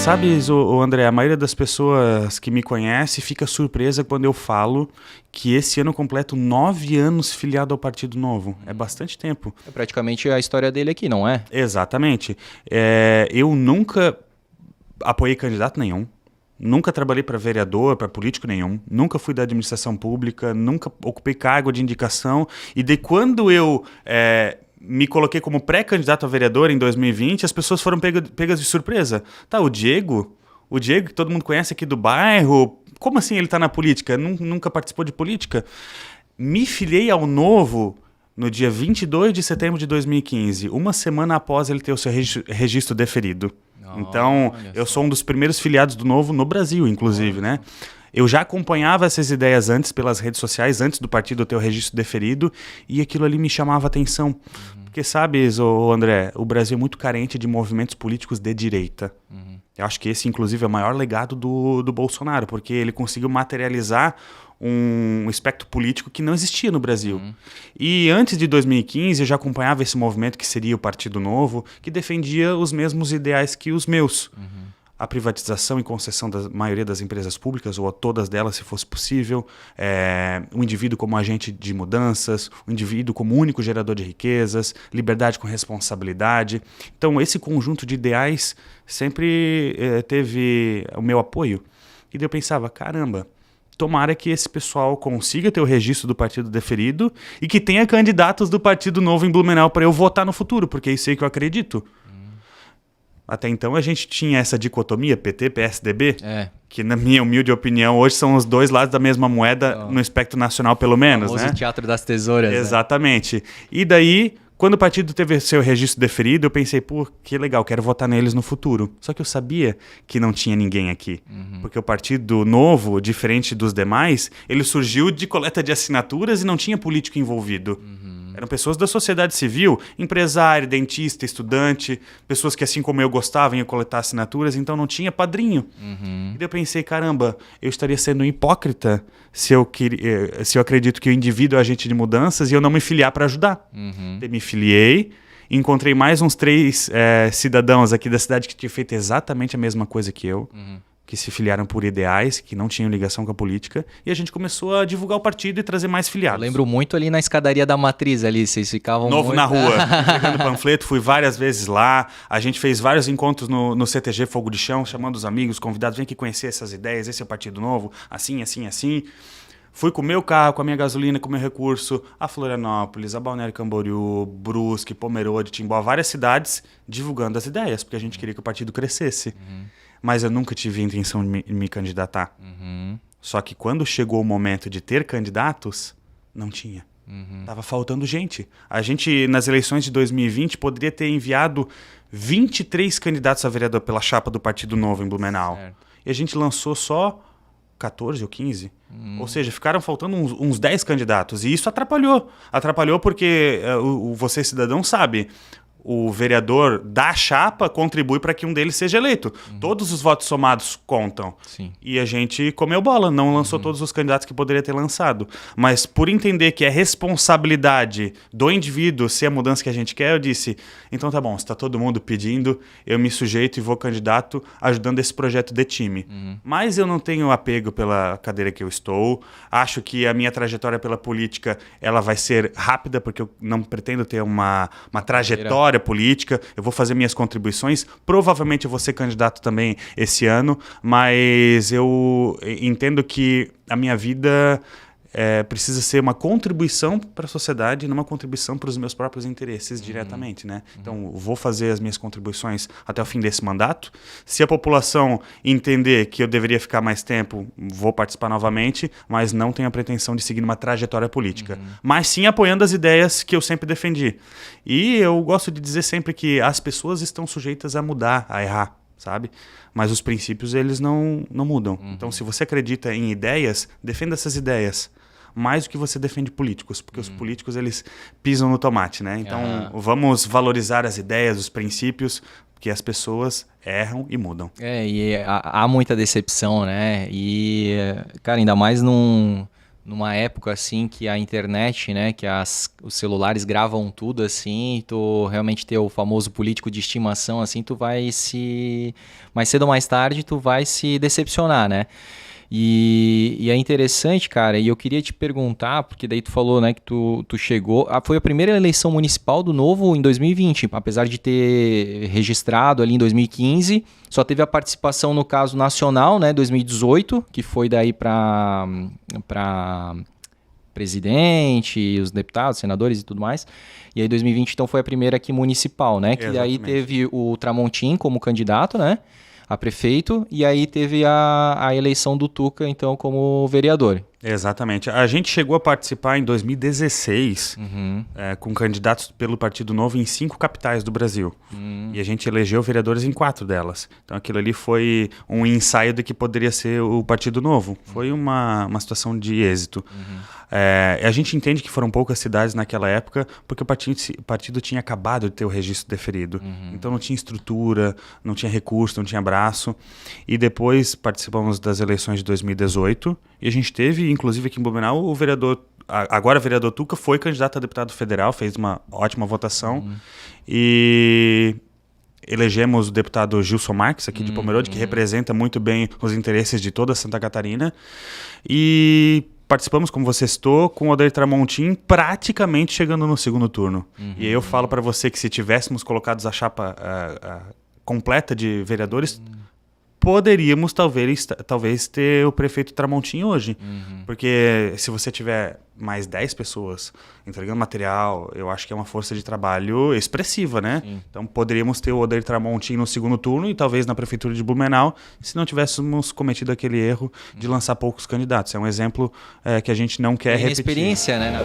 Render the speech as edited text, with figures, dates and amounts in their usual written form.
Sabes, ô André, a maioria das pessoas que me conhece fica surpresa quando eu falo que esse ano eu completo 9 anos filiado ao Partido Novo. É bastante tempo. É praticamente a história dele aqui, não é? Exatamente. Eu nunca apoiei candidato nenhum. Nunca trabalhei para vereador, para político nenhum. Nunca fui da administração pública, nunca ocupei cargo de indicação. E de quando eu me coloquei como pré-candidato a vereador em 2020, as pessoas foram pegas de surpresa. Tá, o Diego, que todo mundo conhece aqui do bairro, como assim ele está na política? Nunca participou de política? Me filiei ao Novo no dia 22 de setembro de 2015, uma semana após ele ter o seu registro deferido. Então, eu sou um dos primeiros filiados do Novo no Brasil, inclusive, né? Eu já acompanhava essas ideias antes pelas redes sociais, antes do partido ter o registro deferido, e aquilo ali me chamava a atenção. Porque, sabes, André, o Brasil é muito carente de movimentos políticos de direita. Eu acho que esse, inclusive, é o maior legado do Bolsonaro, porque ele conseguiu materializar um espectro político que não existia no Brasil. E antes de 2015, eu já acompanhava esse movimento que seria o Partido Novo, que defendia os mesmos ideais que os meus. A privatização e concessão da maioria das empresas públicas, ou a todas delas, se fosse possível, o indivíduo como agente de mudanças, o indivíduo como único gerador de riquezas, liberdade com responsabilidade. Então, esse conjunto de ideais sempre teve o meu apoio. E daí eu pensava, caramba, tomara que esse pessoal consiga ter o registro do partido deferido e que tenha candidatos do Partido Novo em Blumenau para eu votar no futuro, porque é isso aí que eu acredito. Até então a gente tinha essa dicotomia PT, PSDB, que na minha humilde opinião hoje são os dois lados da mesma moeda no espectro nacional pelo menos, né? O Teatro das Tesouras. Exatamente. Né? E daí, quando o partido teve seu registro deferido, eu pensei, pô, que legal, quero votar neles no futuro. Só que eu sabia que não tinha ninguém aqui. Porque o Partido Novo, diferente dos demais, ele surgiu de coleta de assinaturas e não tinha político envolvido. Eram pessoas da sociedade civil, empresário, dentista, estudante, pessoas que, assim como eu, gostavam de coletar assinaturas, então não tinha padrinho. E daí eu pensei, caramba, eu estaria sendo hipócrita se eu acredito que o indivíduo é agente de mudanças e eu não me filiar para ajudar. Daí me filiei, encontrei mais uns 3 cidadãos aqui da cidade que tinham feito exatamente a mesma coisa que eu. Que se filiaram por ideais, que não tinham ligação com a política, e a gente começou a divulgar o partido e trazer mais filiados. Eu lembro muito ali na escadaria da Matriz, ali, vocês ficavam Novo muito... na rua, pegando panfleto, fui várias vezes lá, a gente fez vários encontros no CTG Fogo de Chão, chamando os amigos, convidados, vem aqui conhecer essas ideias, esse é o Partido Novo, assim, assim, assim. Fui com o meu carro, com a minha gasolina, com o meu recurso, a Florianópolis, a Balneário Camboriú, Brusque, Pomerode, Timbó, várias cidades, divulgando as ideias, porque a gente queria que o partido crescesse. Mas eu nunca tive a intenção de me candidatar. Só que quando chegou o momento de ter candidatos, não tinha. Tava faltando gente. A gente, nas eleições de 2020, poderia ter enviado 23 candidatos a vereador pela chapa do Partido Novo em Blumenau. Certo. E a gente lançou só 14 ou 15. Ou seja, ficaram faltando uns 10 candidatos. E isso atrapalhou. Atrapalhou porque você, cidadão, sabe... O vereador da chapa contribui para que um deles seja eleito. Todos os votos somados contam. Sim. E a gente comeu bola, não lançou todos os candidatos que poderia ter lançado. Mas por entender que é responsabilidade do indivíduo ser a mudança que a gente quer, eu disse, então tá bom, se está todo mundo pedindo, eu me sujeito e vou candidato ajudando esse projeto de time. Mas eu não tenho apego pela cadeira que eu estou. Acho que a minha trajetória pela política ela vai ser rápida, porque eu não pretendo ter uma trajetória política, eu vou fazer minhas contribuições, provavelmente eu vou ser candidato também esse ano, mas eu entendo que a minha vida precisa ser uma contribuição para a sociedade, não uma contribuição para os meus próprios interesses diretamente, né? Então, vou fazer as minhas contribuições até o fim desse mandato. Se a população entender que eu deveria ficar mais tempo, vou participar novamente, mas não tenho a pretensão de seguir uma trajetória política. Mas sim apoiando as ideias que eu sempre defendi. E eu gosto de dizer sempre que as pessoas estão sujeitas a mudar, a errar, sabe? Mas os princípios, eles não mudam. Então, se você acredita em ideias, defenda essas ideias. Mais do que você defende políticos, porque os políticos, eles pisam no tomate, né? Então, vamos valorizar as ideias, os princípios, porque as pessoas erram e mudam. E há muita decepção, né? E, cara, ainda mais numa época assim que a internet, né, que os celulares gravam tudo assim, tu realmente ter o famoso político de estimação assim, tu vai mais cedo ou mais tarde tu vai se decepcionar, né? E é interessante, cara, e eu queria te perguntar, porque daí tu falou, né, que tu chegou... foi a primeira eleição municipal do Novo em 2020, apesar de ter registrado ali em 2015, só teve a participação no caso nacional, né, 2018, que foi daí para presidente, os deputados, senadores e tudo mais. E aí 2020 então foi a primeira aqui municipal, né, que daí teve o Tramontim como candidato, né, a prefeito, e aí teve a eleição do Tuca, então, como vereador. Exatamente. A gente chegou a participar em 2016 com candidatos pelo Partido Novo em 5 capitais do Brasil. E a gente elegeu vereadores em 4 delas. Então aquilo ali foi um ensaio do que poderia ser o Partido Novo. Foi uma situação de êxito. A gente entende que foram poucas cidades naquela época porque o partido tinha acabado de ter o registro deferido. Então não tinha estrutura, não tinha recurso, não tinha braço. E depois participamos das eleições de 2018 e a gente teve, inclusive aqui em Blumenau, o vereador Tuca foi candidato a deputado federal, fez uma ótima votação e elegemos o deputado Gilson Marques aqui de Pomerode, que representa muito bem os interesses de toda Santa Catarina, e participamos, como você citou, com o Odair Tramontim praticamente chegando no segundo turno. E aí eu falo para você que se tivéssemos colocado a chapa completa de vereadores, poderíamos talvez ter o prefeito Tramontim hoje. Porque se você tiver mais 10 pessoas entregando material, eu acho que é uma força de trabalho expressiva, né? Sim. Então poderíamos ter o Odair Tramontim no segundo turno e talvez na prefeitura de Blumenau, se não tivéssemos cometido aquele erro de lançar poucos candidatos. É um exemplo que a gente não quer repetir. Experiência, né?